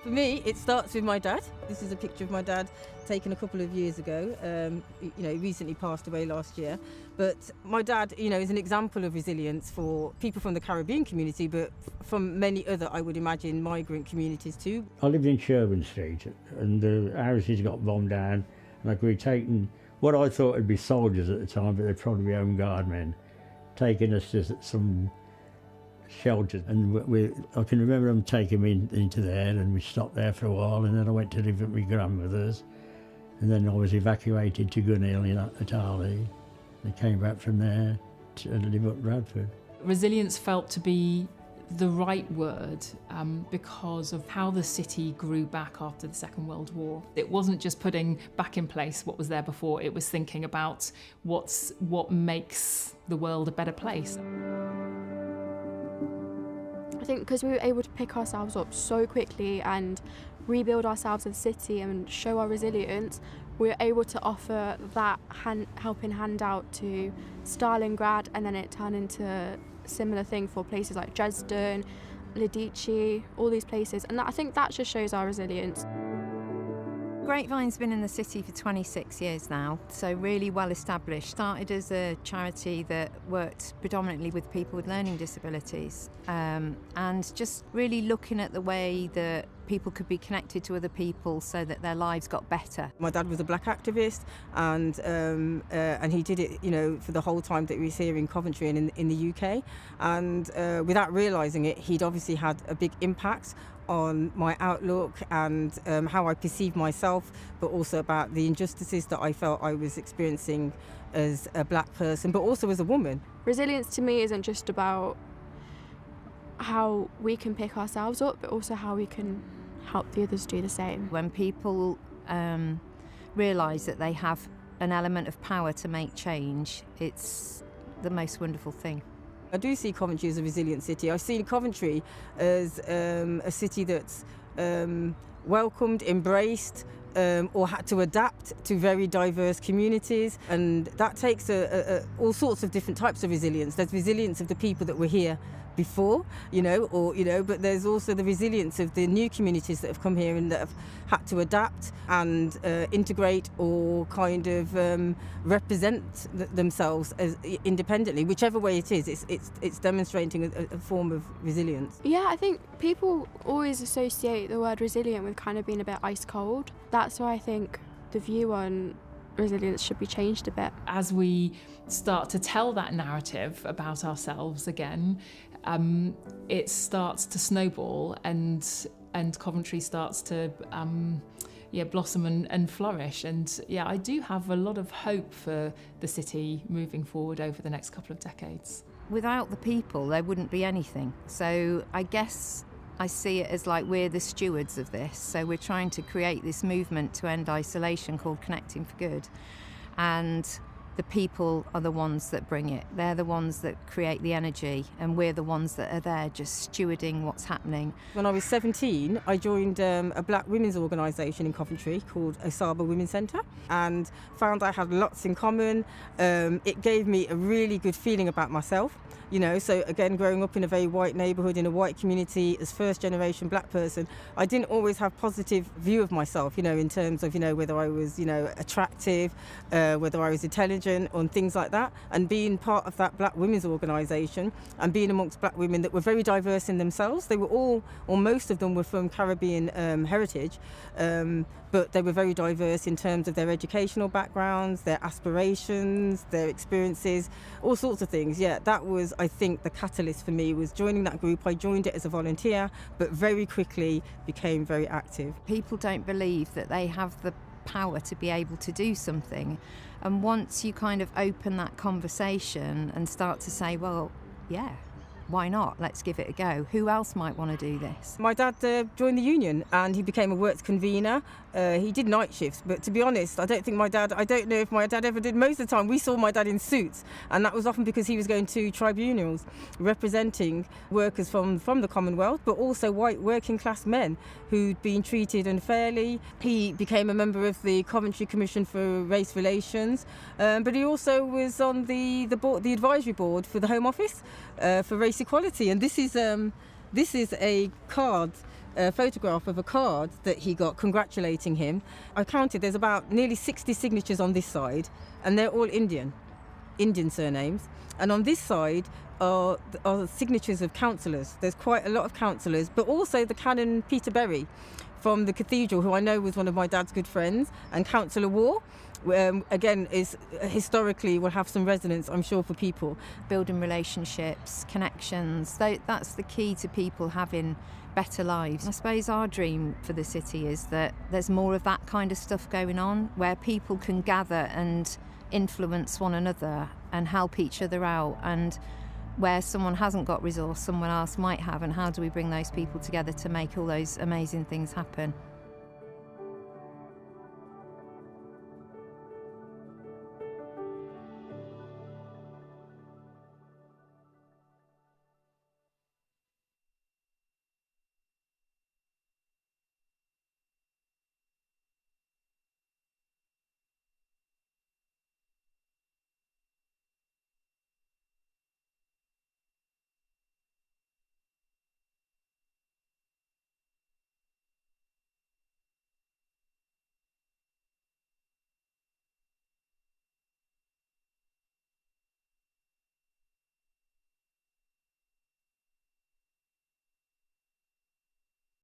For me, it starts with my dad. This is a picture of my dad taken a couple of years ago. He recently passed away last year. But my dad, is an example of resilience for people from the Caribbean community, but from many other, I would imagine, migrant communities too. I lived in Sherburn Street, and the houses got bombed down, and I could be taken, what I thought would be soldiers at the time, but they'd probably be home guard men, taking us to some shelters, and I can remember them taking me into there, and we stopped there for a while, and then I went to live at my grandmother's, and then I was evacuated to Gunhill at Arley. I came back from there to live up Bradford. Resilience felt to be the right word because of how the city grew back after the Second World War. It wasn't just putting back in place what was there before, it was thinking about what makes the world a better place. I think because we were able to pick ourselves up so quickly and rebuild ourselves as a city and show our resilience, we were able to offer that helping hand out to Stalingrad, and then it turned into a similar thing for places like Dresden, Lidice, all these places, and I think that just shows our resilience. Grapevine's been in the city for 26 years now, so really well established. Started as a charity that worked predominantly with people with learning disabilities, and just really looking at the way that people could be connected to other people so that their lives got better. My dad was a black activist, and he did it, for the whole time that he was here in Coventry and in the UK. And without realising it, he'd obviously had a big impact on my outlook and how I perceive myself, but also about the injustices that I felt I was experiencing as a black person, but also as a woman. Realise to me isn't just about how we can pick ourselves up, but also how we can help the others do the same. When people realise that they have an element of power to make change, it's the most wonderful thing. I do see Coventry as a resilient city. I see Coventry as a city that's welcomed, embraced, or had to adapt to very diverse communities, and that takes all sorts of different types of resilience. There's resilience of the people that were here before, but there's also the resilience of the new communities that have come here and that have had to adapt and integrate or kind of represent themselves as independently. Whichever way it is, it's demonstrating a form of resilience. Yeah, I think people always associate the word resilient with kind of being a bit ice cold. That's why I think the view on resilience should be changed a bit. As we start to tell that narrative about ourselves again, it starts to snowball, and Coventry starts to blossom and flourish. And I do have a lot of hope for the city moving forward over the next couple of decades. Without the people, there wouldn't be anything. So I guess I see it as like we're the stewards of this. So we're trying to create this movement to end isolation called Connecting for Good. And the people are the ones that bring it. They're the ones that create the energy, and we're the ones that are there just stewarding what's happening. When I was 17, I joined a black women's organisation in Coventry called Osaba Women's Centre, and found I had lots in common. It gave me a really good feeling about myself. So again, growing up in a very white neighbourhood, in a white community, as first generation black person, I didn't always have positive view of myself, in terms of, whether I was, attractive, whether I was intelligent, and things like that. And being part of that black women's organisation and being amongst black women that were very diverse in themselves, they were all, or most of them were from Caribbean heritage, but they were very diverse in terms of their educational backgrounds, their aspirations, their experiences, all sorts of things. Yeah, that was, I think, the catalyst for me, was joining that group. I joined it as a volunteer, but very quickly became very active. People don't believe that they have the power to be able to do something. And once you kind of open that conversation and start to say, well, yeah, why not? Let's give it a go. Who else might want to do this? My dad joined the union and he became a works convener. He did night shifts, but to be honest, I don't know if my dad ever did. Most of the time we saw my dad in suits, and that was often because he was going to tribunals representing workers from the Commonwealth, but also white working class men who'd been treated unfairly. He became a member of the Coventry Commission for Race Relations, but he also was on the advisory board for the Home Office for race equality. And this is a card a photograph of a card that he got congratulating him. I counted, there's about nearly 60 signatures on this side, and they're all Indian surnames. And on this side are signatures of councillors. There's quite a lot of councillors, but also the Canon Peter Berry from the cathedral, who I know was one of my dad's good friends, and Councillor War, again, is historically will have some resonance, I'm sure, for people. Building relationships, connections, that's the key to people having better lives. I suppose our dream for the city is that there's more of that kind of stuff going on, where people can gather and influence one another and help each other out, and where someone hasn't got resource, someone else might have, and how do we bring those people together to make all those amazing things happen?